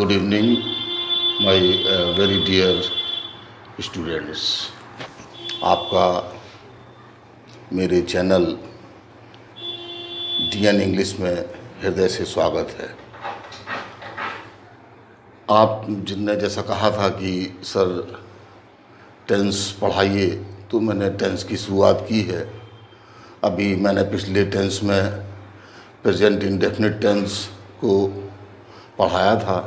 Good evening, my very dear students. आपका मेरे channel DN English में हृदय से स्वागत है। आप जिनने जैसा कहा था कि सर टेंस पढ़ाइए, तो मैंने टेंस की शुरुआत की है। अभी मैंने पिछले टेंस में प्रेजेंट इंडेफिनिट टेंस को पढ़ाया था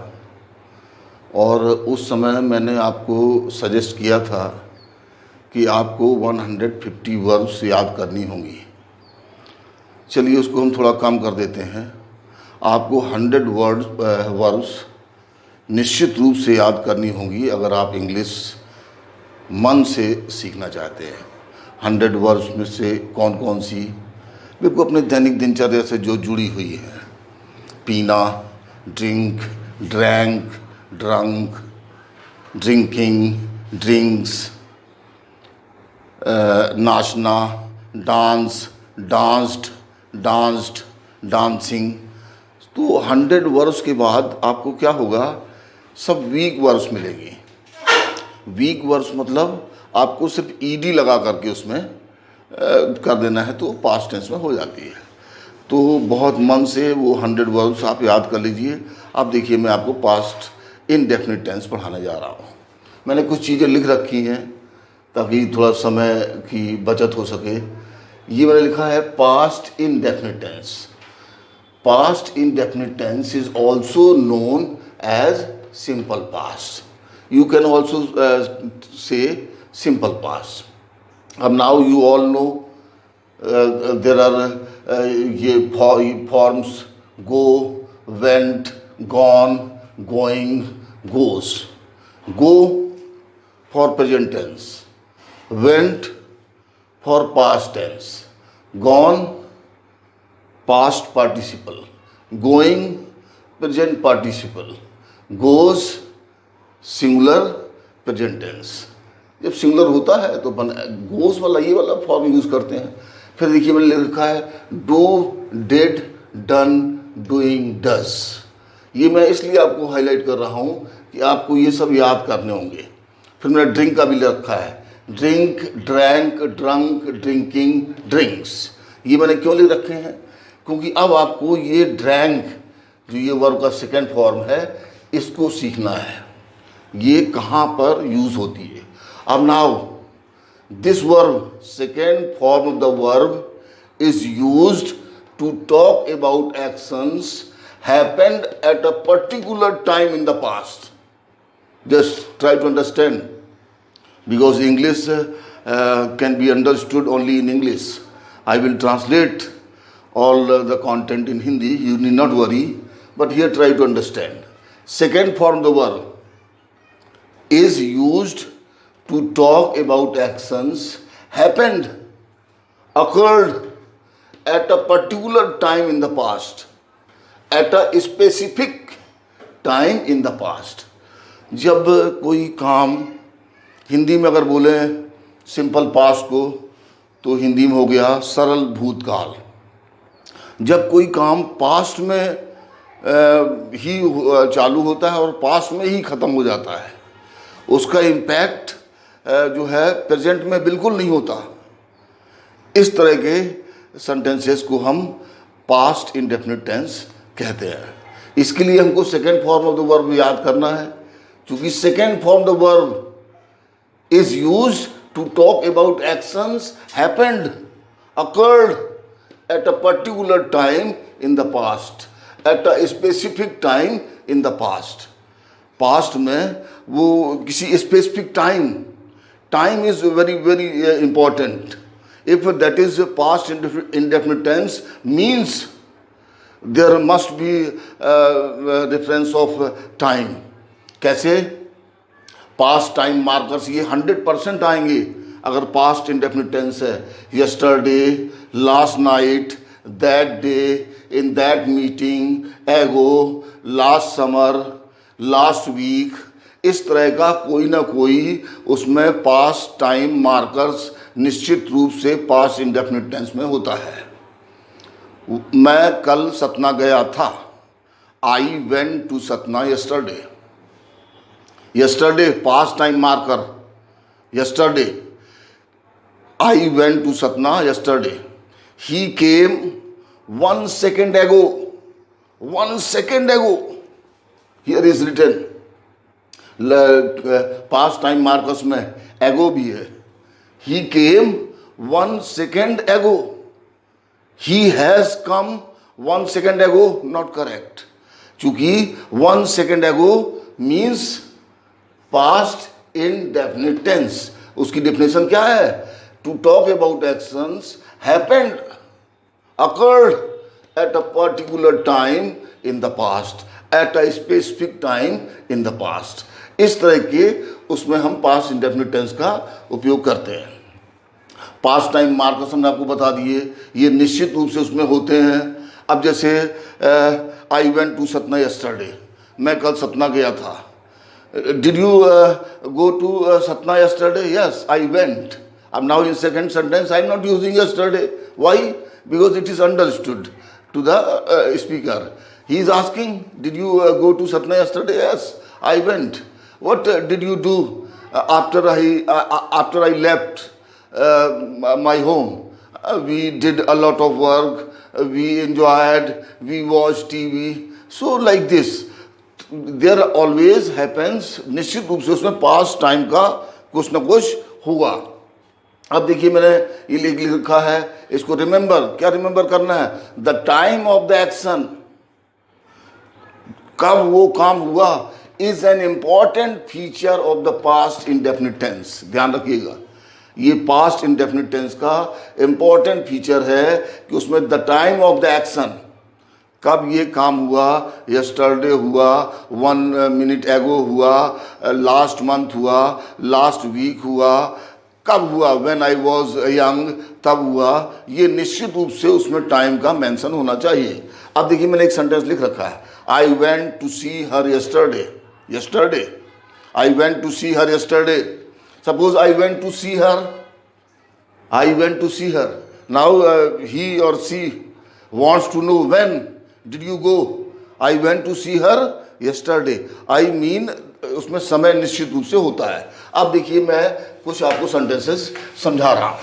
और उस समय मैंने आपको सजेस्ट किया था कि आपको 150 वर्ब्स याद करनी होंगी। चलिए उसको हम थोड़ा कम कर देते हैं। आपको 100 वर्ब्स निश्चित रूप से याद करनी होंगी अगर आप इंग्लिश मन से सीखना चाहते हैं। 100 वर्ब्स में से कौन कौन सी बिल्कुल अपने दैनिक दिनचर्या से जो जुड़ी हुई है। पीना, drink, drank, drunk, drinking, drinks, नाचना, डांस, डांस्ड, डांस्ड, डांसिंग। तो 100 वर्ड्स के बाद आपको क्या होगा, सब वीक वर्ड्स मिलेंगे। वीक वर्ड्स मतलब आपको सिर्फ ईडी लगा करके उसमें कर देना है, तो पास्ट टेंस में हो जाती है। तो बहुत मन से वो 100 वर्ड्स आप याद कर लीजिए। अब देखिए, मैं आपको पास्ट इनडेफिनिट टेंस पढ़ाने जा रहा हूँ। मैंने कुछ चीज़ें लिख रखी हैं ताकि थोड़ा समय की बचत हो सके। ये मैंने लिखा है past indefinite tense. Past indefinite tense is also known as simple past. You can also say simple past. अब now you all know there are ये forms go, went, gone, going, goes. Go for present tense, went for past tense, gone past participle, going present participle, goes singular present tense. जब singular होता है तो गोस वाला ये वाला form use करते हैं। फिर देखिए मैंने लिख रखा है डू, डिड, डन, डूइंग, डस। ये मैं इसलिए आपको हाईलाइट कर रहा हूँ कि आपको ये सब याद करने होंगे। फिर मैंने ड्रिंक का भी लिख रखा है, drink, drank, drunk, drinking, drinks. ये मैंने क्यों लिख रखे हैं, क्योंकि अब आपको ये ड्रैंक जो ये वर्ब का सेकेंड फॉर्म है, इसको सीखना है ये कहाँ पर यूज़ होती है। अब now this verb, second form of the verb, is used to talk about actions happened at a particular time in the past. Just try to understand, because English can be understood only in English. I will translate all the content in Hindi, you need not worry, but here try to understand. Second form of the verb is used to talk about actions happened, occurred at a particular time in the past, at a specific time in the past. जब कोई काम, हिंदी में अगर बोले simple past को, तो हिंदी में हो गया सरल भूतकाल। जब कोई काम पास्ट में ही चालू होता है और पास्ट में ही ख़त्म हो जाता है, उसका इम्पैक्ट जो है प्रेजेंट में बिल्कुल नहीं होता। इस तरह के सेंटेंसेस को हम पास्ट इंडेफिनिट टेंस कहते हैं। इसके लिए हमको second form of the verb याद करना है, क्योंकि second form of the verb is used to talk about actions happened, occurred at a particular time in the past, at a specific time in the past. Past में वो किसी specific time is very important. If that is a past indefinite tense, means there must be reference of time. कैसे? Past time markers ये 100% आएंगे अगर past indefinite tense है। Yesterday, last night, that day, in that meeting, एगो, last summer, last week, इस तरह का कोई ना कोई उसमें पास्ट टाइम मार्कर्स निश्चित रूप से पास्ट इंडेफिनिट टेंस में होता है। मैं कल सतना गया था, I went to Satna yesterday. Yesterday, past time marker. Yesterday, I went to Satna yesterday. He came 1 second ago. 1 second ago. Here is written. Past time markers में ago भी है. He came 1 second ago. He has come 1 second ago. Not correct. चूंकि 1 second ago means past indefinite tense. उसकी definition क्या है? To talk about actions happened, occurred at a particular time in the past, at a specific time in the past. इस तरह के उसमें हम past indefinite tense का उपयोग करते हैं. पास्ट टाइम मार्कर्स हमने आपको बता दिए, ये निश्चित रूप से उसमें होते हैं. अब जैसे I went to Satna yesterday, मैं कल सतना गया था. Did you go to Satna yesterday? Yes, I went. I'm now in second sentence. I'm not using yesterday. Why? Because it is understood to the speaker. He is asking, did you go to Satna yesterday? Yes, I went. What did you do after I left my home? We did a lot of work. We enjoyed. We watched TV. So like this. There always happens, निश्चित रूप से उसमें past time का कुछ ना कुछ होगा. अब देखिए मैंने ये लिख रखा है, इसको रिमेंबर, क्या रिमेंबर करना है? The time of the action, कब वो काम हुआ, is an important feature of the past indefinite tense. ध्यान रखिएगा, ये पास्ट इंडेफिनिट टेंस का इम्पॉर्टेंट फीचर है कि उसमें the time of the action, कब ये काम हुआ, यस्टरडे हुआ, 1 minute ago हुआ, लास्ट मंथ हुआ, लास्ट वीक हुआ, कब हुआ, व्हेन आई वॉज यंग, तब हुआ. ये निश्चित रूप से उसमें टाइम का मेंशन होना चाहिए. अब देखिए मैंने एक सेंटेंस लिख रखा है, I went to see her yesterday. Yesterday, I went to see her yesterday. Suppose I went to see her, I went to see her. Now he or she wants to know when did you go. I went to see her yesterday. I mean उसमें समय निश्चित रूप से होता है. अब देखिए मैं कुछ आपको सेंटेंसेस समझा रहा हूं.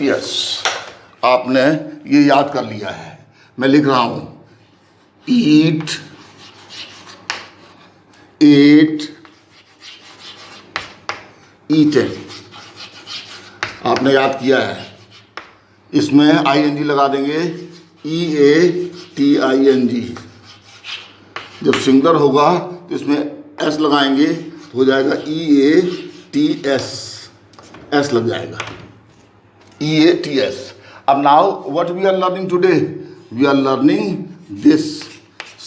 यस, आपने ये याद कर लिया है. मैं लिख रहा हूं, ईट, एट, ईटन. आपने याद किया है. इसमें ING लगा देंगे, EATING. जब सिंगुलर होगा तो इसमें S लगाएंगे तो हो जाएगा EATS. S लग जाएगा, EATS. अब now what we are learning today? We are learning this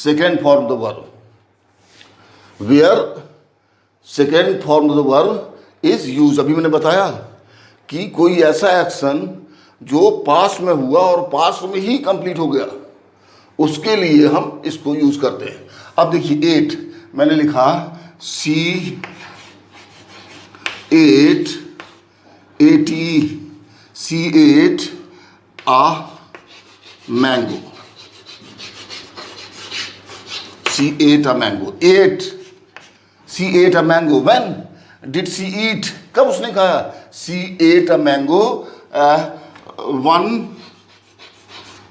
second form of the verb, where second form of the verb is use. अभी मैंने बताया कि कोई ऐसा एक्शन जो पास्ट में हुआ और पास्ट में ही कंप्लीट हो गया, उसके लिए हम इसको यूज करते हैं. अब देखिए 8 मैंने लिखा, C 8 ATE, C 8 a mango. C 8 a mango. 8 C 8 a mango. When did she eat? कब उसने खाया? She ate a mango 1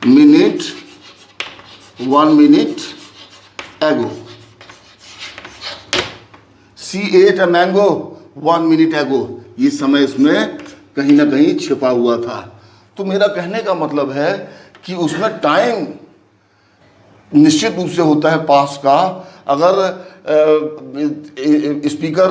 minute ago. She ate a mango 1 minute ago. ये समय इसमें कहीं ना कहीं छिपा हुआ था. तो मेरा कहने का मतलब है कि उसमें टाइम निश्चित रूप से होता है पास्ट का. अगर स्पीकर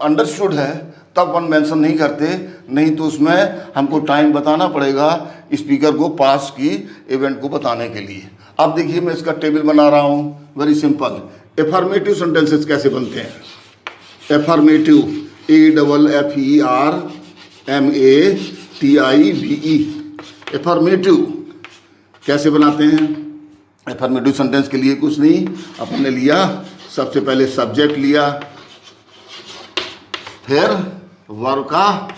अंडरस्टूड है तब हम मेंशन नहीं करते, नहीं तो उसमें हमको टाइम बताना पड़ेगा स्पीकर को पास्ट की इवेंट को बताने के लिए. अब देखिए मैं इसका टेबल बना रहा हूँ, वेरी सिंपल. एफर्मेटिव सेंटेंसेस कैसे बनते हैं? Affirmative, AFFERMATIVE. एफर्मेटिव कैसे बनाते हैं? एफर्मेटिव सेंटेंस के लिए कुछ नहीं, अपने लिया सबसे पहले सब्जेक्ट लिया, फिर वर्ब का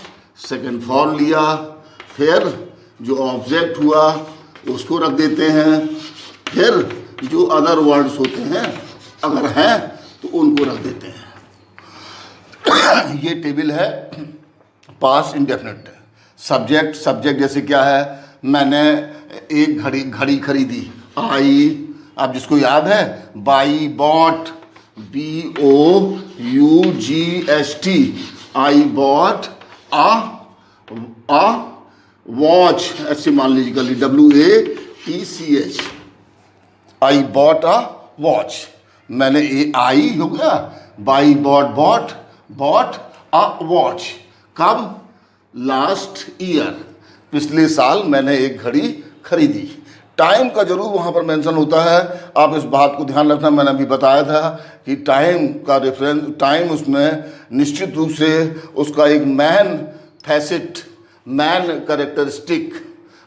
सेकंड फॉर्म लिया, फिर जो ऑब्जेक्ट हुआ उसको रख देते हैं, फिर जो अदर वर्ड्स होते हैं अगर हैं तो उनको रख देते हैं। ये टेबल है पास्ट इंडेफिनिट। सब्जेक्ट जैसे क्या है, मैंने एक घड़ी खरीदी, आई, आप जिसको याद है buy, bought, BOUGHT, I bought a watch, ऐसे मान लीजिए WATCH, I bought a watch. मैंने आई हो गया, बाई बॉट अ वॉच। कब? लास्ट ईयर, पिछले साल मैंने एक घड़ी खरीदी। टाइम का जरूर वहाँ पर मेंशन होता है, आप इस बात को ध्यान रखना। मैंने अभी बताया था कि टाइम का रेफरेंस, टाइम उसमें निश्चित रूप से उसका एक मैन कैरेक्टरिस्टिक,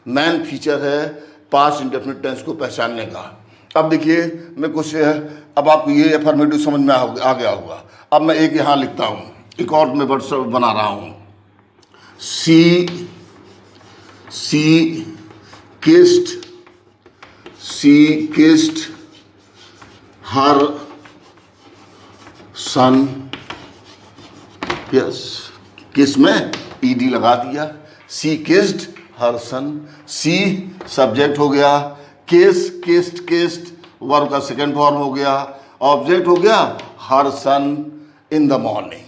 मैन फीचर है पास्ट इंडेफिनिट टेंस को पहचानने का। अब देखिए मैं कुछ, अब आपको ये अफर्मेटिव समझ में आ गया होगा। अब मैं एक यहाँ लिखता हूँ, एक और मैं वर्ड बना रहा हूँ, सी किस्ड हर सन, यस, किस में ईडी लगा दिया, सी किस्ड हर सन। सी सब्जेक्ट हो गया, किस्ड वर्ब का सेकंड फॉर्म हो गया, ऑब्जेक्ट हो गया हर सन इन द मॉर्निंग,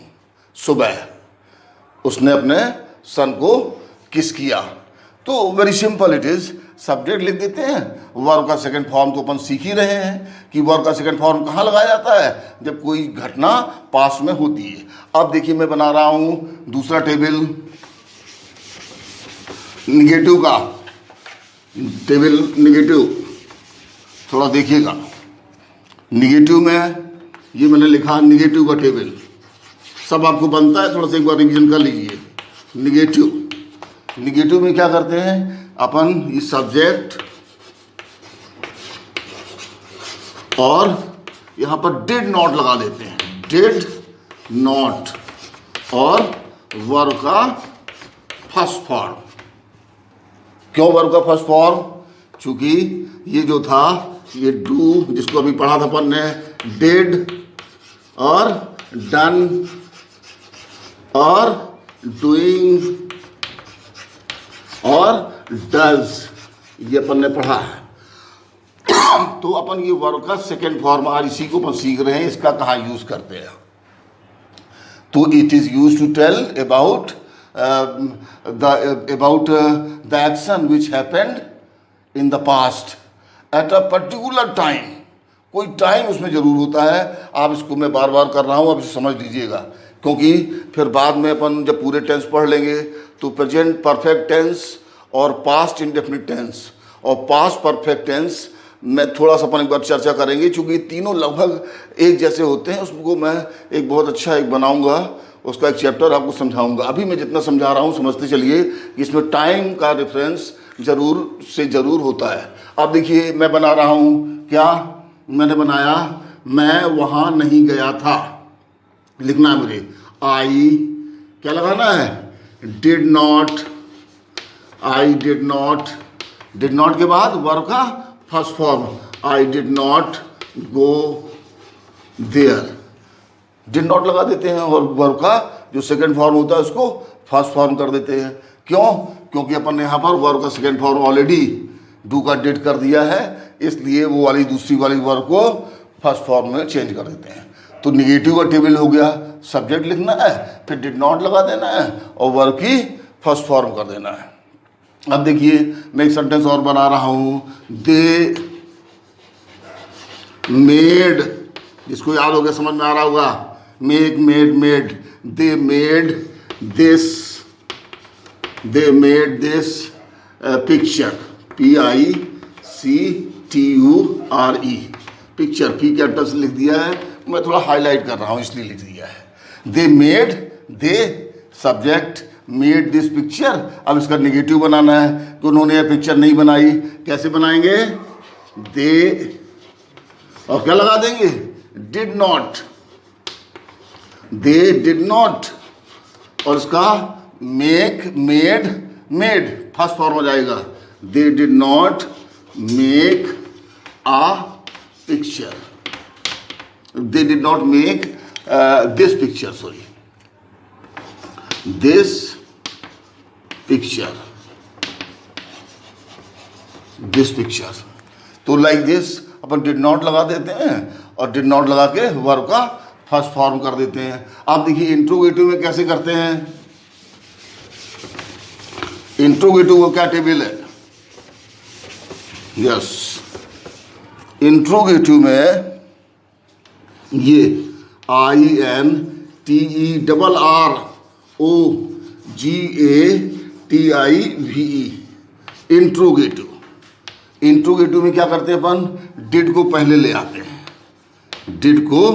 सुबह उसने अपने सन को किस किया। तो very simple it is, subject लिख देते हैं, वर्ब का सेकंड फॉर्म तो अपन सीख ही रहे हैं कि वर्ब का सेकंड फॉर्म कहाँ लगाया जाता है, जब कोई घटना पास में होती है। अब देखिए मैं बना रहा हूँ दूसरा टेबल, निगेटिव का टेबल, निगेटिव थोड़ा देखिएगा। निगेटिव में ये मैंने लिखा निगेटिव का टेबल, सब आपको बनता है, थोड़ा सा एक बार रिवीजन कर लीजिए। निगेटिव में क्या करते हैं अपन, ये सब्जेक्ट और यहाँ पर डिड नॉट लगा देते हैं, डिड नॉट, और वर्ब का फर्स्ट फॉर्म। क्यों वर्ब का फर्स्ट फॉर्म? चूंकि ये जो था ये डू, जिसको अभी पढ़ा था अपन ने, डिड और डन और डूइंग और डज, ये अपन ने पढ़ा है। तो अपन ये वर्ब का सेकेंड फॉर्म आज इसी को अपन सीख रहे हैं, इसका कहाँ यूज करते हैं। तो it is use to tell about the action which happened in the past at a particular time. कोई टाइम उसमें जरूर होता है। आप इसको मैं बार बार कर रहा हूँ, अब इसे समझ लीजिएगा, क्योंकि फिर बाद में अपन जब पूरे टेंस पढ़ लेंगे तो प्रेजेंट परफेक्ट टेंस और पास्ट इंडेफिनिट टेंस और पास्ट परफेक्ट टेंस में थोड़ा सा अपन एक बार चर्चा करेंगे, क्योंकि तीनों लगभग एक जैसे होते हैं। उसको मैं एक बहुत अच्छा एक बनाऊंगा, उसका एक चैप्टर आपको समझाऊंगा। अभी मैं जितना समझा रहा हूँ समझते चलिए, इसमें टाइम का रेफरेंस जरूर होता है। अब देखिए मैं बना रहा हूँ, क्या मैंने बनाया, मैं वहाँ नहीं गया था, लिखना है मुझे, आई क्या लगाना है, did not, I did not, did not के बाद वर्ब का first form, I did not go there, did not लगा देते हैं और वर्ब का जो सेकंड फॉर्म होता है उसको फर्स्ट फॉर्म कर देते हैं। क्यों? क्योंकि अपन ने यहाँ पर वर्ब का सेकंड फॉर्म ऑलरेडी डू का डिड कर दिया है, इसलिए वो वाली दूसरी वाली वर्ब को फर्स्ट फॉर्म में चेंज कर देते हैं। तो निगेटिव का टेबल हो गया, सब्जेक्ट लिखना है, फिर डिड नॉट लगा देना है और वर्ब की फर्स्ट फॉर्म कर देना है। अब देखिए मैं एक सेंटेंस और बना रहा हूँ, दे मेड, जिसको याद हो गया समझ में आ रहा होगा, made, they made this picture, PICTURE, picture की कैपिटल से लिख दिया है, मैं थोड़ा हाईलाइट कर रहा हूँ इसलिए लिख दिया है। दे सब्जेक्ट मेड दिस पिक्चर। अब इसका निगेटिव बनाना है कि उन्होंने यह पिक्चर नहीं बनाई। कैसे बनाएंगे? दे और क्या लगा देंगे, did not, they did not और इसका make, made, made first form हो जाएगा। They did not make a picture, they did not make this picture, sorry, this picture, this picture. तो लाइक दिस अपन डिड नॉट लगा देते हैं और डिड नॉट लगा के वर्ब का फर्स्ट फॉर्म कर देते हैं। आप देखिए इंट्रोगेटिव में कैसे करते हैं। इंट्रोगेटिव का क्या टेबल है? यस, इंट्रोगेटिव में ये INTERROGATIVE, इंट्रोगेटिव। इंट्रोगेटिव में क्या करते हैं अपन? डिड को पहले ले आते हैं, डिड को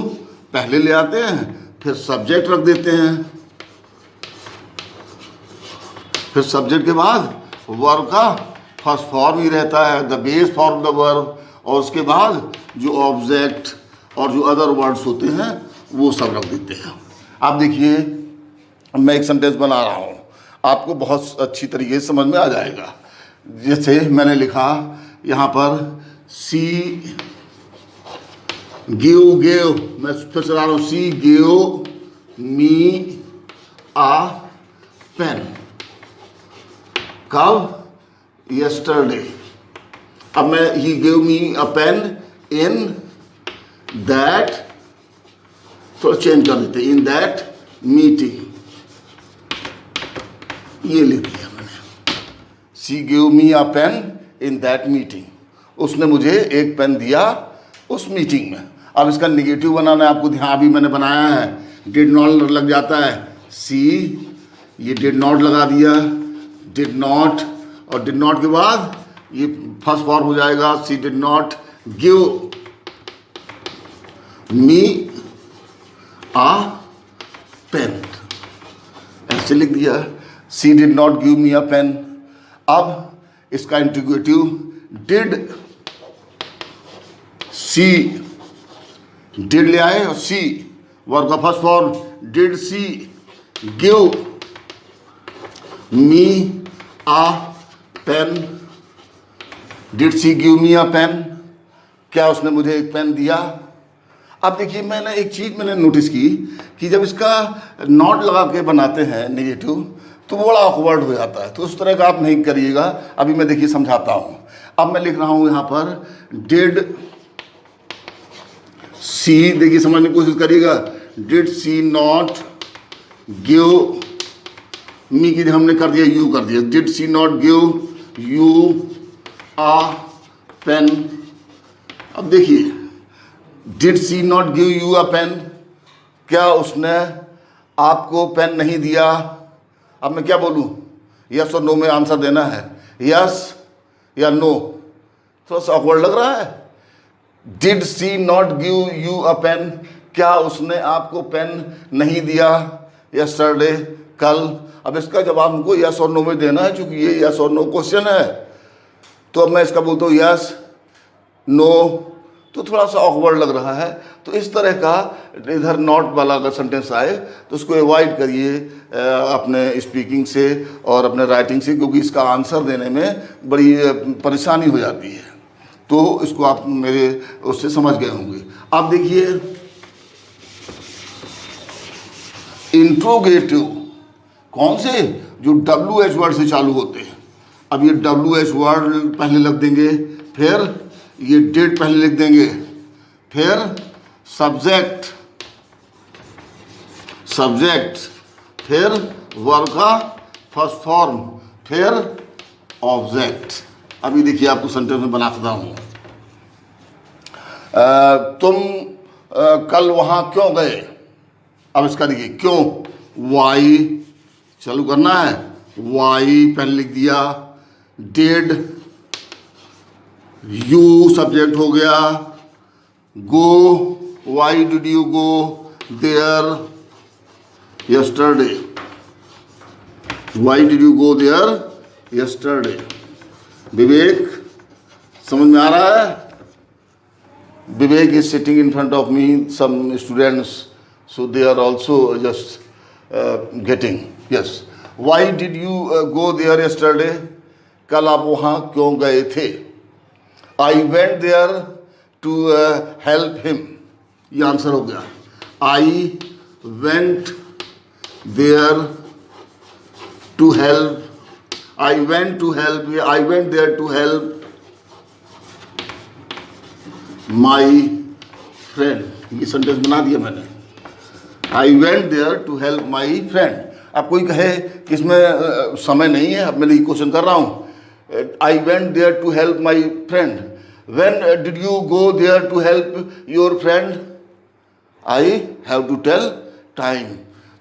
पहले ले आते हैं, फिर सब्जेक्ट रख देते हैं, फिर सब्जेक्ट के बाद वर्ब का फर्स्ट फॉर्म ही रहता है, the base form the verb, और उसके बाद जो ऑब्जेक्ट और जो अदर वर्ड्स होते हैं वो सब रख देते हैं। आप देखिए मैं एक सेंटेंस बना रहा हूँ, आपको बहुत अच्छी तरीके से समझ में आ जाएगा। जैसे मैंने लिखा यहाँ पर सी गेव, मैं फिर चला रहा हूँ, she gave me a pen. कब? यस्टरडे। अब मैं he gave me a pen in that, थोड़ा चेंज कर देते, इन दैट मीटिंग, ये लिख दिया मैंने, she gave me a pen in that meeting, उसने मुझे एक पेन दिया उस मीटिंग में। अब इसका निगेटिव बनाना है आपको, ध्यान भी मैंने बनाया है, डिड नॉट लग जाता है, सी, ये डिड नॉट लगा दिया, डिड नॉट, और डिड नॉट के बाद ये फर्स्ट फॉर्म हो जाएगा, she did not give me a pen, ऐसे लिख दिया, she did not give me a pen. अब इसका इंट्रोगेटिव, डिड सी, डिड ले आए और सी वर्ब का first form, did she give me a pen, did she give me a pen, क्या उसने मुझे एक पेन दिया। अब देखिए मैंने एक चीज़ मैंने नोटिस की कि जब इसका नॉट लगा के बनाते हैं नेगेटिव तो बड़ा ऑकवर्ड हो जाता है, तो उस तरह का आप नहीं करिएगा। अभी मैं देखिए समझाता हूँ। अब मैं लिख रहा हूँ यहाँ पर डिड सी, देखिए समझने की कोशिश करिएगा, did she not give me की हमने कर दिया, यू कर दिया, did she not give you a pen. अब देखिए did she not give you a pen, क्या उसने आपको पेन नहीं दिया। अब मैं क्या बोलूँ, यस और नो में आंसर देना है, यस या नो। थोड़ा सा ऑकवर्ड लग रहा है। Did she not give you a pen, क्या उसने आपको पेन नहीं दिया यस्टरडे, कल। अब इसका जवाब हमको यस और नो में देना है, क्योंकि ये यस और नो क्वेश्चन है। तो अब मैं इसका बोलता हूँ यस नो, तो थोड़ा सा ऑकवर्ड लग रहा है। तो इस तरह का इधर नॉट वाला अगर सेंटेंस आए तो उसको अवॉइड करिए अपने स्पीकिंग से और अपने राइटिंग से, क्योंकि इसका आंसर देने में बड़ी परेशानी हो जाती है। तो इसको आप मेरे उससे समझ गए होंगे। आप देखिए इंट्रोगेटिव कौन से, जो WH वर्ड से चालू होते हैं। अब ये WH वर्ड पहले लग देंगे, फिर ये डिड पहले लिख देंगे, फिर सब्जेक्ट, सब्जेक्ट, फिर वर्ब का फर्स्ट फॉर्म, फिर ऑब्जेक्ट। अभी देखिए आपको सेंटेंस में बनाता हूँ। तुम कल वहाँ क्यों गए। अब इसका देखिए क्यों, वाई चालू करना है, वाई पहले लिख दिया, डिड, यू सब्जेक्ट हो गया, go, why did you go there yesterday, why did you go there yesterday. Vivek समझ में आ रहा है। Vivek is sitting in front of me, some students, so they are also just getting, yes, why did you go there yesterday, कल आप वहाँ क्यों गए थे। I went there to help him, ये आंसर हो गया। I went there to help, I went to help, I went there to help my friend, ये सेंटेंस बना दिया मैंने। I went there to help my friend. अब कोई कहे कि इसमें समय नहीं है, अब मैं ये क्वेश्चन कर रहा हूँ। I went there to help my friend, when did you go there to help your friend, I have to tell time.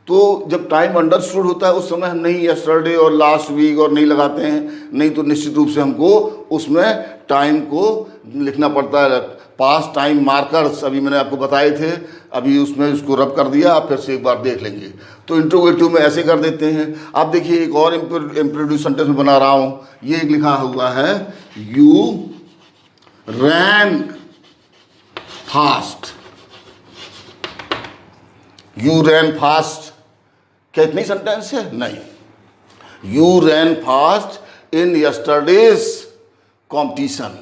तो जब टाइम अंडरस्टूड होता है उस समय हम नहीं यस्टरडे और लास्ट वीक और नहीं लगाते हैं, नहीं तो निश्चित रूप से हमको उसमें टाइम को लिखना पड़ता है। पास्ट टाइम मार्कर्स अभी मैंने आपको बताए थे, अभी उसमें उसको रब कर दिया, आप फिर से एक बार देख लेंगे। तो इंट्रोगेटिव में ऐसे कर देते हैं। आप देखिए एक और इम्पेरेटिव सेंटेंस में बना रहा हूँ, ये एक लिखा हुआ है you ran fast, you ran fast. क्या इतनी सेंटेंस है? नहीं। You ran fast in yesterday's competition,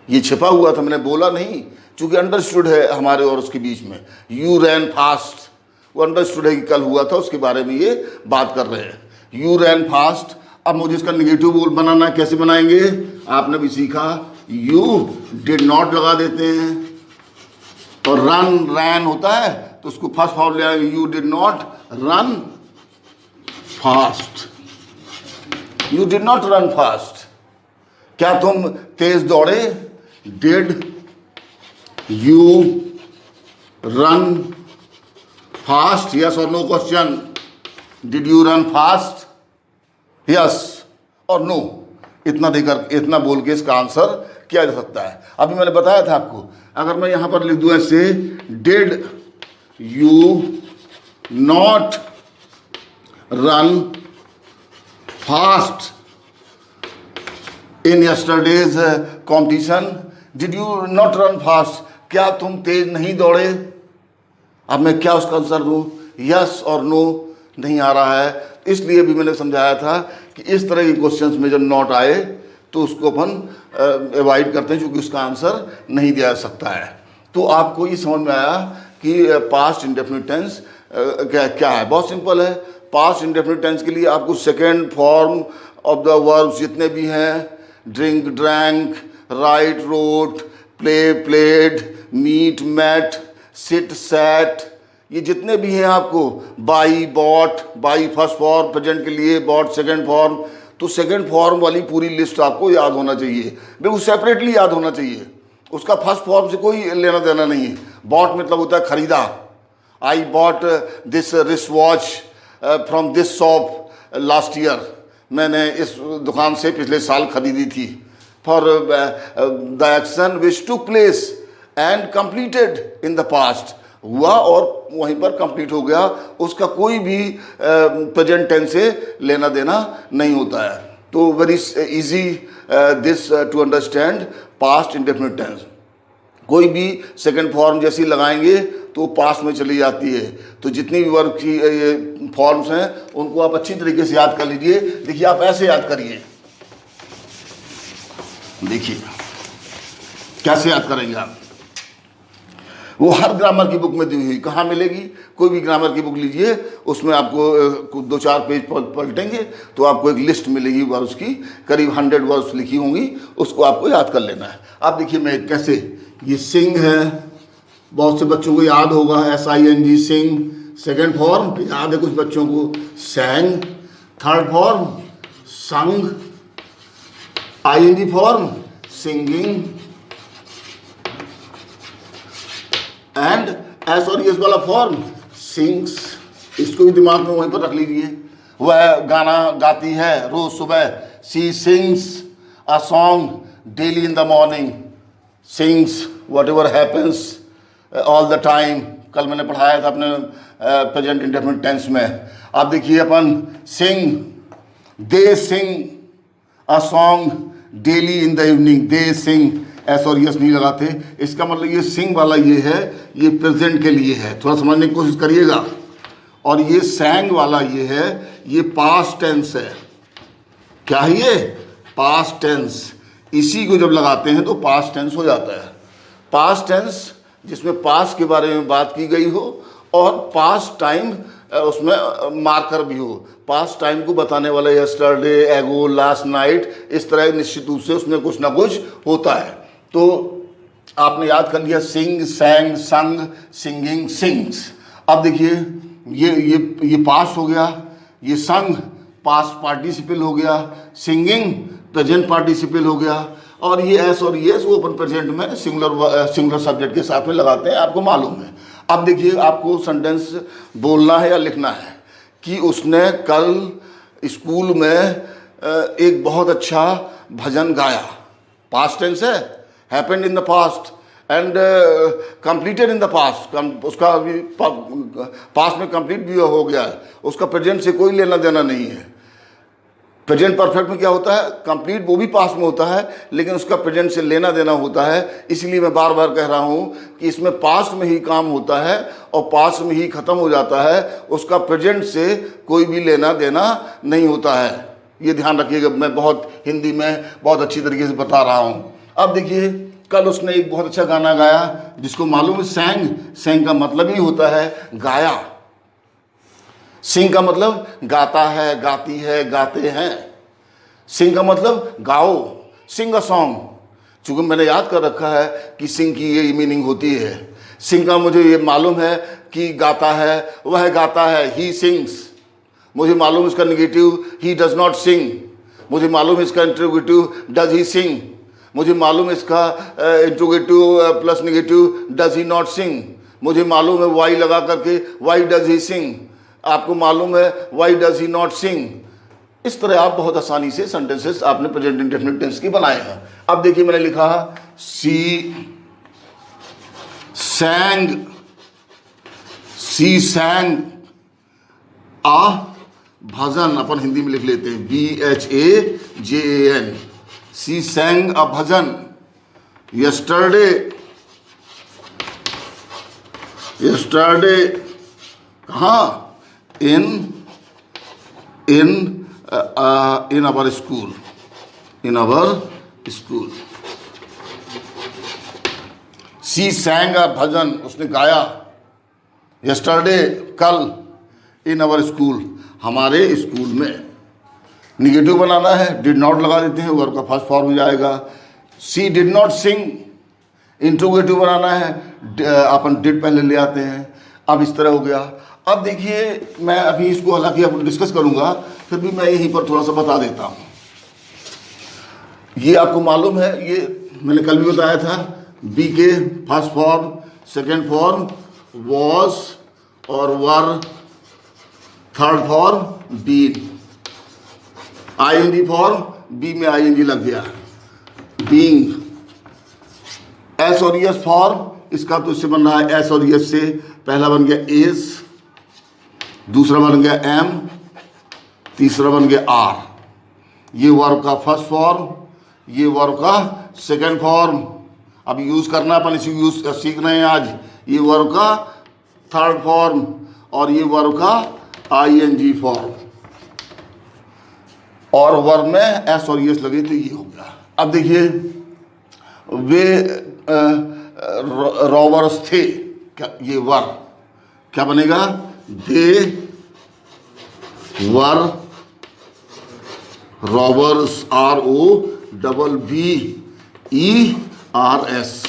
ये छिपा हुआ था, मैंने बोला नहीं, चूंकि अंडरस्टूड है हमारे और उसके बीच में। यू रैन फास्ट, वो अंडरस्टूड है कि कल हुआ था, उसके बारे में ये बात कर रहे हैं। You ran fast. अब मुझे इसका निगेटिव बोल बनाना, कैसे बनाएंगे आपने भी सीखा। यू डिड नॉट लगा देते हैं, और रन रैन होता है तो उसको फर्स्ट फॉर्म ले आएंगे, you did not run fast, you did not run fast. क्या तुम तेज दौड़े, did you run fast, yes और no question. Did you run fast, yes और नो, इतना देकर, इतना बोल के इसका आंसर किया जा सकता है। अभी मैंने बताया था आपको, अगर मैं यहां पर लिख दूं ऐसे, did you not run fast in yesterday's competition, did you not run fast, क्या तुम तेज नहीं दौड़े। अब मैं क्या उसका आंसर दूं, यस और नो नहीं आ रहा है। इसलिए भी मैंने समझाया था कि इस तरह के क्वेश्चंस में जब नॉट आए तो उसको अपन अवॉइड करते हैं, क्योंकि उसका आंसर नहीं दिया जा सकता है। तो आपको ये समझ में आया कि पास्ट इंडेफिनिट टेंस क्या है। बहुत सिंपल है। पास्ट इंडेफिनिट टेंस के लिए आपको second form of the verbs जितने भी हैं, drink drank, write wrote, play played, meet met, sit sat, ये जितने भी हैं आपको, buy bought, buy first form present के लिए, बॉट सेकेंड फॉर्म, तो सेकेंड फॉर्म वाली पूरी लिस्ट आपको याद होना चाहिए, बिल्कुल सेपरेटली याद होना चाहिए। उसका फर्स्ट फॉर्म से कोई लेना देना नहीं है। बॉट मतलब होता है खरीदा। I bought this wrist watch from this shop last year, मैंने इस दुकान से पिछले साल खरीदी थी। For the action which took place and completed in the past, हुआ और वहीं पर कंप्लीट हो गया, उसका कोई भी प्रेजेंट टेंस से लेना देना नहीं होता है। तो very easy this to understand past indefinite tense. कोई भी सेकंड फॉर्म जैसी लगाएंगे तो पास्ट में चली जाती है। तो जितनी भी वर्ब की ये फॉर्म्स हैं उनको आप अच्छी तरीके से याद कर लीजिए। देखिए आप ऐसे याद करिए, देखिए कैसे याद करेंगे आप। वो हर ग्रामर की बुक में दी हुई, कहाँ मिलेगी, कोई भी ग्रामर की बुक लीजिए, उसमें आपको 2-4 पेज पलटेंगे तो आपको एक लिस्ट मिलेगी वर्ड्स की, करीब 100 वर्ड्स लिखी होंगी, उसको आपको याद कर लेना है। आप देखिए मैं कैसे, ये सिंग है, बहुत से बच्चों को याद होगा, SING सिंग। सेकेंड फॉर्म याद है कुछ बच्चों को, सैंग। थर्ड फॉर्म संग। ING form singing. And S और एस वाला फॉर्म सिंग्स। इसको भी दिमाग में वहीं पर रख लीजिए। वह गाना गाती है रोज सुबह, she sings a song daily in the morning. Sings whatever happens all the time. कल मैंने पढ़ाया था अपने प्रेजेंट इंडेफिनिट टेंस में। आप देखिए अपन sing, they sing a song daily in the evening. They sing, s और यस नहीं लगाते, इसका मतलब ये सिंग वाला ये है, ये प्रेजेंट के लिए है। थोड़ा समझने की कोशिश करिएगा। और ये सैंग वाला ये है, ये पास्ट टेंस है। क्या है ये? Past tense. इसी को जब लगाते हैं तो पास्ट टेंस हो जाता है। पास्ट टेंस जिसमें पास्ट के बारे में बात की गई हो और पास्ट टाइम उसमें मार्कर भी हो। पास्ट टाइम को बताने वाला यस्टरडे, एगो, लास्ट नाइट, इस तरह निश्चित रूप से उसमें कुछ ना कुछ होता है। तो आपने याद कर लिया सिंग, सैंग, संग, सिंगिंग, सिंग्स। अब देखिए ये पास्ट हो गया, ये संग पास्ट पार्टिसिपल हो गया, सिंगिंग प्रेजेंट पार्टिसिपल हो गया, और ये एस और ये वो अपन प्रेजेंट में सिंगुलर सब्जेक्ट के साथ में लगाते हैं, आपको मालूम है। अब देखिए आपको सेंटेंस बोलना है या लिखना है कि उसने कल स्कूल में एक बहुत अच्छा भजन गाया। पास्ट टेंस है, happened in the past and completed in the past. उसका अभी पास्ट में कंप्लीट भी हो गया है, उसका प्रेजेंट से कोई लेना देना नहीं है। प्रेजेंट परफेक्ट में क्या होता है? कंप्लीट वो भी पास्ट में होता है, लेकिन उसका प्रेजेंट से लेना देना होता है। इसलिए मैं बार बार कह रहा हूँ कि इसमें पास्ट में ही काम होता है और पास्ट में ही ख़त्म हो जाता है, उसका प्रेजेंट से कोई भी लेना देना नहीं होता है। ये ध्यान रखिएगा, मैं बहुत हिंदी में बहुत अच्छी तरीके से बता रहा हूँ। अब देखिए कल उसने एक बहुत अच्छा गाना गाया, जिसको मालूम है सैंग। सैंग का मतलब ही होता है गाया। सिंग का मतलब गाता है, गाती है, गाते हैं। सिंग का मतलब गाओ, सिंग अ सॉन्ग। चूँकि मैंने याद कर रखा है कि सिंग की ये मीनिंग होती है। सिंग का मुझे ये मालूम है कि गाता है, वह गाता है, ही सिंग्स। मुझे मालूम इसका negative, he does not sing. मुझे मालूम इसका इंट्रोगेटिव, डज ही सिंग। मुझे मालूम इसका interrogative plus negative, does he not sing. मुझे मालूम है वाई लगा करके, वाई डज ही सिंग। आपको मालूम है वाई डज ही नॉट सिंग। इस तरह आप बहुत आसानी से सेंटेंसेस आपने प्रेजेंट इंडेफिनिट टेंस की बनाए हैं। अब देखिए मैंने लिखा सी सैंग, सी सैंग आ भजन। अपन हिंदी में लिख लेते हैं BHAJAN। सी सैंग अ भजन यस्टरडे कहाँ? in our school, she sang a भजन, उसने गाया। yesterday कल, in our school हमारे स्कूल में। निगेटिव बनाना है, did not लगा देते हैं, वर्ब का फर्स्ट फॉर्म हो जाएगा। she did not sing। Interrogative बनाना है, अपन did पहले ले आते हैं। अब इस तरह हो गया। अब देखिए मैं अभी इसको हालांकि आपको डिस्कस करूंगा, फिर भी मैं यहीं पर थोड़ा सा बता देता हूँ। ये आपको मालूम है, ये मैंने कल भी बताया था, बी के first form, second form was और were, third form been, ing form, be में आईएनजी लग गया, बीइंग। एस और एस फॉर्म, इसका तो इससे बन रहा है एस और एस से। पहला बन गया इज, दूसरा बन गया एम, तीसरा बन गया आर। ये वर्ब का फर्स्ट फॉर्म, ये वर्ब का सेकंड फॉर्म। अब यूज करना अपन इसी यूज सीख रहे हैं आज। ये वर्ब का थर्ड फॉर्म और ये वर्ब का आईएनजी फॉर्म, और वर्ब में एस और एस लगे तो ये हो गया। अब देखिए वे रॉबर्स थे, क्या ये वर्ब क्या बनेगा? दे वर रॉबर्स, ROBBERS,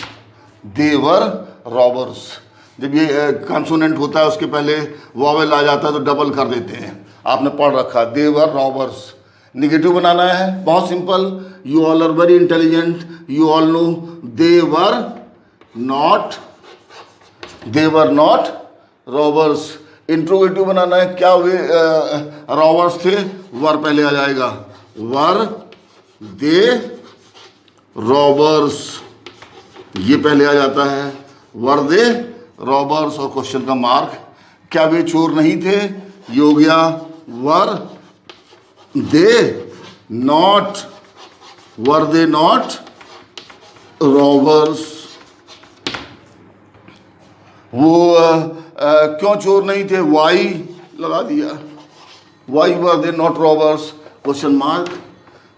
दे वर रॉबर्स। जब ये कंसोनेंट होता है उसके पहले वॉवेल आ जाता है तो डबल कर देते हैं, आपने पढ़ रखा, दे वर रॉबर्स। निगेटिव बनाना है, बहुत simple, you all are very intelligent, you all know, they were not robbers. Interrogative बनाना है, क्या वे रॉबर्स थे? वर पहले आ जाएगा, वर दे रॉबर्स, ये पहले आ जाता है, वर दे रॉबर्स और क्वेश्चन का मार्क। क्या वे चोर नहीं थे? ये हो गया वर दे नॉट रॉबर्स। वो क्यों चोर नहीं थे? वाई लगा दिया, why were they not robbers question mark.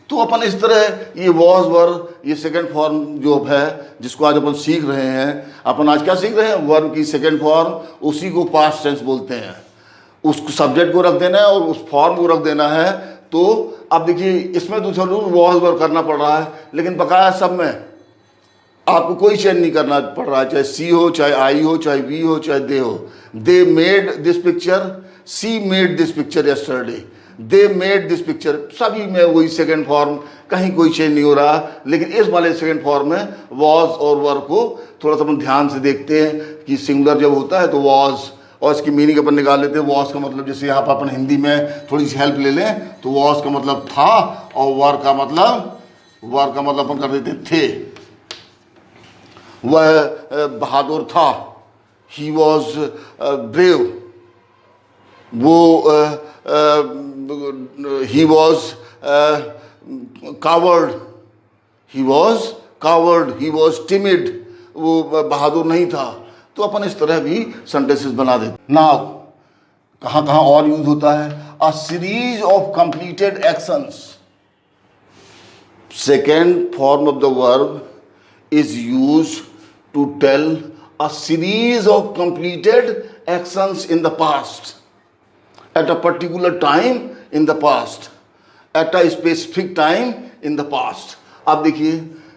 तो अपन इस तरह ये वॉज वर, ये सेकंड फॉर्म जो है जिसको आज अपन सीख रहे हैं, अपन आज क्या सीख रहे हैं, वर्ब की सेकंड फॉर्म, उसी को पास्ट टेंस बोलते हैं। उस सब्जेक्ट को रख देना है और उस फॉर्म को रख देना है। तो अब देखिए इसमें तो जरूर वॉज वर करना पड़ रहा है, लेकिन बकाया सब में आपको कोई चेंज नहीं करना पड़ रहा है, चाहे सी हो, चाहे आई हो, चाहे वी हो, चाहे दे हो। They made this picture, C made this picture yesterday, they made this picture, सभी में वही सेकंड फॉर्म, कहीं कोई चेंज नहीं हो रहा। लेकिन इस वाले सेकंड फॉर्म में वॉज और वर को थोड़ा सा अपन ध्यान से देखते हैं कि सिंगुलर जब होता है तो वॉज, और इसकी मीनिंग अपन निकाल लेते हैं। वॉज का मतलब, जैसे यहाँ पर अपन हिंदी में थोड़ी सी हेल्प ले लें, तो वॉज का मतलब था, और वर का मतलब अपन कर देते थे। वह बहादुर था, ही वॉज ब्रेव, वो he was coward, he was timid, वो बहादुर नहीं था। तो अपन इस तरह भी सेंटेंसेस बना देते। नाउ कहाँ कहाँ और यूज होता है, a series of completed actions, second form of the verb is use to tell a series of completed actions in the past at a particular time in the past, at a specific time in the past। अब देखिए,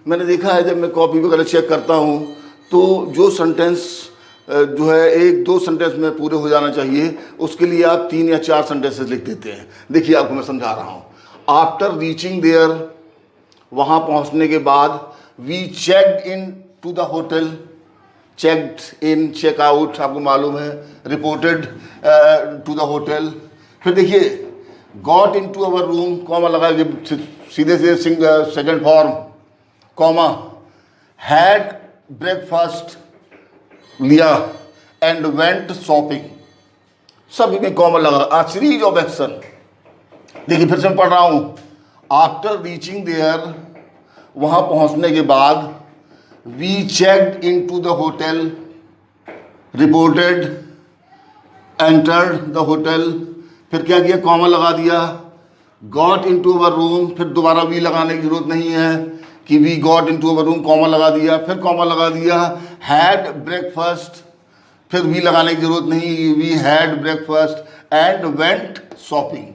मैंने देखा है जब मैं copy वगैरह check करता हूँ तो जो सेंटेंस जो है एक दो सेंटेंस में पूरे हो जाना चाहिए, उसके लिए आप 3 या 4 सेंटेंसेस लिख देते हैं। देखिए आपको मैं समझा रहा हूँ। आफ्टर रीचिंग देयर, वहाँ पहुँचने के बाद, we checked in to the hotel, checked in, check out आपको मालूम है, रिपोर्टेड टू द होटल। फिर देखिए got in to our room, comma लगा के सीधे से second form, comma, had breakfast लिया एंड वेंट शॉपिंग, सभी में कॉमा लगा, आ सीरीज ऑफ एक्शन। देखिए फिर से मैं पढ़ रहा हूँ। आफ्टर रीचिंग देयर, वहाँ पहुँचने के बाद, we checked into the hotel, reported, entered the hotel, फिर क्या किया, कॉमा लगा दिया, got into our room, फिर दोबारा वी लगाने की जरूरत नहीं है कि we got into our room, comma लगा दिया, फिर कॉमा लगा दिया, had breakfast, फिर वी लगाने की जरूरत नहीं, we had breakfast and went shopping।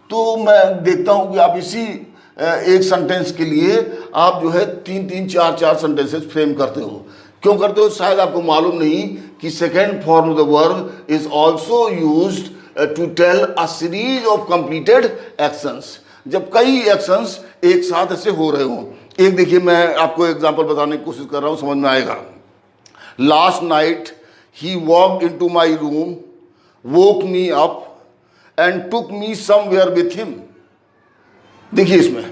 तो मैं देखता हूँ कि आप इसी एक सेंटेंस के लिए आप जो है 3-3, 4-4 सेंटेंसेस फ्रेम करते हो। क्यों करते हो, शायद आपको मालूम नहीं कि second form of the verb is also used to tell a series of completed actions, जब कई एक्शंस एक साथ ऐसे हो रहे हो। एक देखिए, मैं आपको एग्जांपल बताने की कोशिश कर रहा हूँ, समझ में आएगा। Last night he walked into my room, woke me up and took me somewhere with him. देखिए इसमें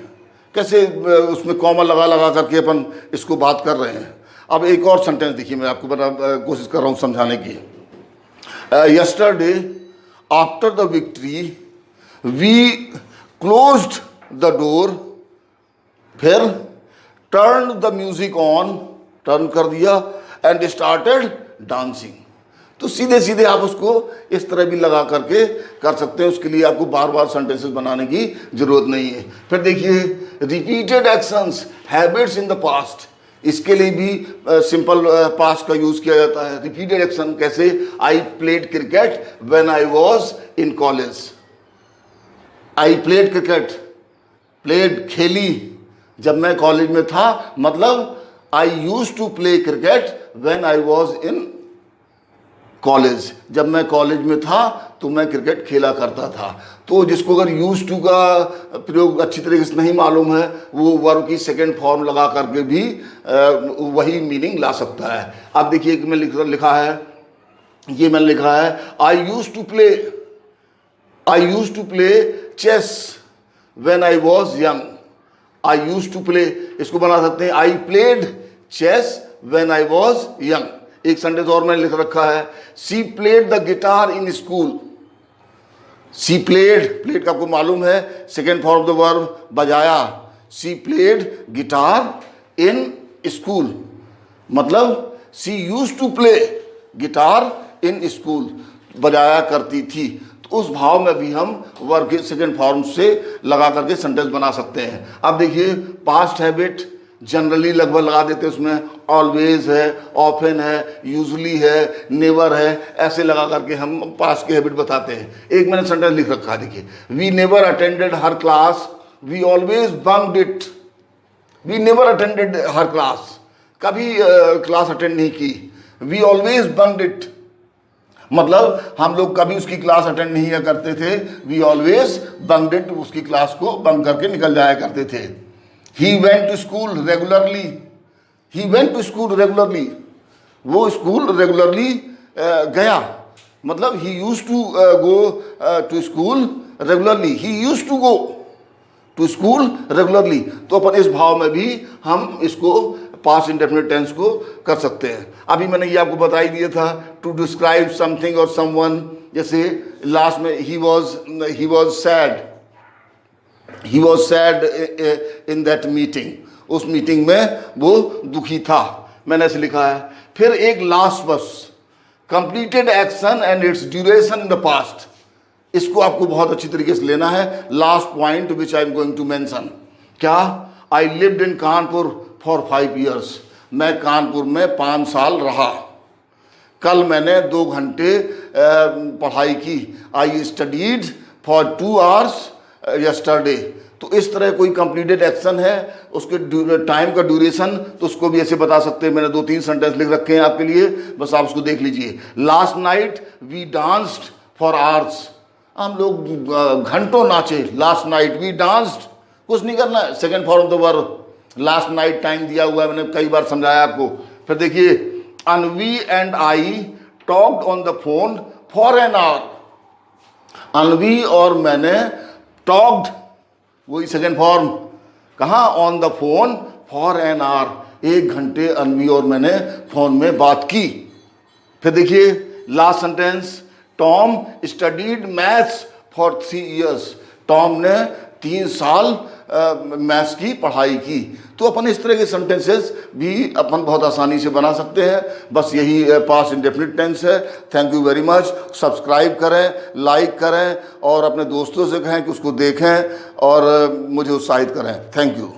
कैसे उसमें कॉमा लगा करके अपन इसको बात कर रहे हैं। अब एक और सेंटेंस देखिए, मैं आपको कोशिश कर रहा हूँ समझाने की। Yesterday after the victory we closed the door, फिर turn the music on, turn कर दिया, एंड स्टार्टेड डांसिंग। तो सीधे सीधे आप उसको इस तरह भी लगा करके कर सकते हैं, उसके लिए आपको बार बार सेंटेंसेस बनाने की जरूरत नहीं है। फिर देखिए repeated actions, habits in the past, इसके लिए भी सिंपल पास्ट का यूज किया जाता है। रिपीटेड एक्शन कैसे, I played cricket when I was in college, I played cricket, played खेली जब मैं कॉलेज में था, मतलब I use to play cricket when I was in college, जब मैं कॉलेज में था तो मैं क्रिकेट खेला करता था। तो जिसको अगर यूज टू का प्रयोग अच्छी तरीके से नहीं मालूम है, वो वर्ब की सेकंड फॉर्म लगा करके भी वही मीनिंग ला सकता है। अब देखिए कि मैं लिखा है, ये मैंने लिखा है, I use to play chess when I was young, I use to play, इसको बना सकते हैं I played chess when I was young. एक सेंटेंस और मैंने लिख रखा है, she played the guitar in school, she played का आपको मालूम है second form of the verb बजाया, she played guitar in school, मतलब she use to play guitar in school, बजाया करती थी। तो उस भाव में भी हम वर्ब के सेकेंड फॉर्म से लगा करके सेंटेंस बना सकते हैं। अब देखिए पास्ट हैबिट जनरली लगभग लगा देते हैं, उसमें ऑलवेज है, ऑफन है, यूजली है, नेवर है, ऐसे लगा करके हम पास्ट की हैबिट बताते हैं। एक मैंने सेंटेंस लिख रखा है, देखिए, we never attended her class, we always bunked it. We never attended her class, कभी क्लास अटेंड नहीं की। वी ऑलवेज बंक्ड इट, मतलब हम लोग कभी उसकी क्लास अटेंड नहीं किया करते थे। वी ऑलवेज बंक्ड इट, उसकी क्लास को बंक करके निकल जाया करते थे। He went to school regularly. He went to school regularly. वो स्कूल रेगुलरली गया, मतलब he used to go to school regularly. He used to go to school regularly. तो अपन इस भाव में भी हम इसको पास्ट इंडेफिनिट टेंस को कर सकते हैं। अभी मैंने ये आपको बता ही दिया था, टू डिस्क्राइब समथिंग और समवन, जैसे लास्ट में he was sad. He was sad in that meeting. उस मीटिंग में वो दुखी था, मैंने ऐसे लिखा है। फिर एक लास्ट बस, completed action and its duration in the past. इसको आपको बहुत अच्छी तरीके से लेना है। Last point which I am going to mention, क्या, I lived in Kanpur for 5 years। मैं कानपुर में 5 साल रहा। कल मैंने 2 घंटे पढ़ाई की। I studied for 2 hours yesterday. तो इस तरह कोई कंप्लीटेड एक्शन है, उसके टाइम का ड्यूरेशन, तो उसको भी ऐसे बता सकते हैं। मैंने 2-3 सेंटेंस लिख रखे हैं आपके लिए, बस आप उसको देख लीजिए। Last night we danced for hours. हम लोग घंटों नाचे। लास्ट नाइट वी डांस्ड, कुछ नहीं करना है, second form the verb. Last night time दिया हुआ है, मैंने कई बार समझाया आपको। फिर देखिए, Anvi and I talked on the phone for an hour. Anvi और मैंने टॉक्ड, वही सेकेंड फॉर्म, कहाँ, on the phone for an hour. 1 घंटे अनवी और मैंने फोन में बात की। फिर देखिए last sentence, Tom studied maths for 3 years। Tom ने 3 साल मैथ्स की पढ़ाई की। तो अपन इस तरह के सेंटेंसेस भी अपन बहुत आसानी से बना सकते हैं। बस यही पास्ट इंडेफिनिट टेंस है। Thank you very much. Subscribe करें, लाइक करें और अपने दोस्तों से कहें कि उसको देखें और मुझे उत्साहित करें। Thank you.